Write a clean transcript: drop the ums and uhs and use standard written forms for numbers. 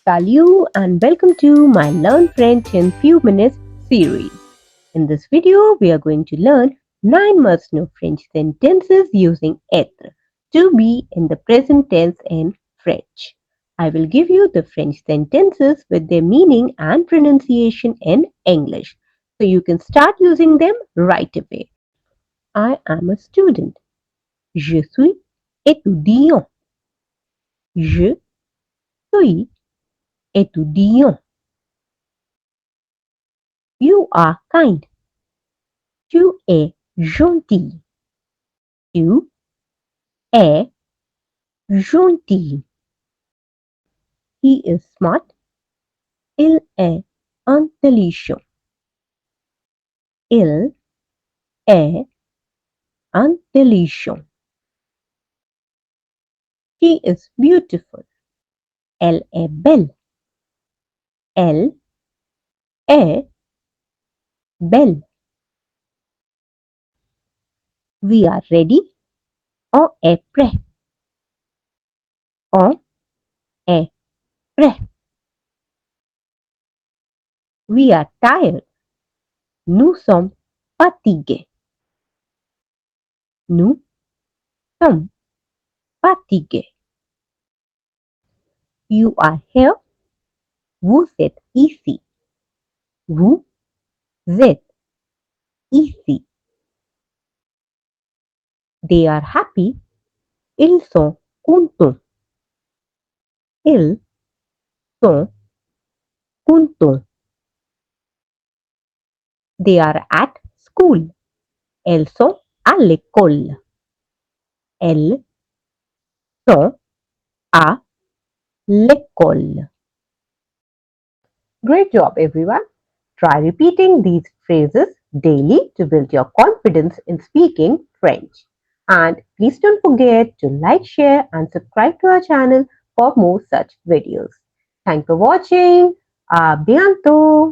Salut and welcome to my Learn French in Few Minutes series. In this video, we are going to learn 9 must-know French sentences using être, to be in the present tense in French. I will give you the French sentences with their meaning and pronunciation in English, so you can start using them right away. I am a student. Je suis étudiant. Je suis étudiant. You are kind. Tu es gentil. Tu es gentil. He is smart. Il est intelligent. Il est intelligent. She is beautiful. Elle est belle. Elle est belle. We are ready. On est prêt. On est prêt. We are tired. Nous sommes fatigués. Nous sommes fatigués. You are here. Vous êtes ici. Vous êtes ici. They are happy. Ils sont contents. Ils sont contents. They are at school. Elles sont à l'école. Elles sont à l'école. Great job, everyone. Try repeating these phrases daily to build your confidence in speaking French. And please don't forget to like, share, and subscribe to our channel for more such videos. Thanks for watching. À bientôt.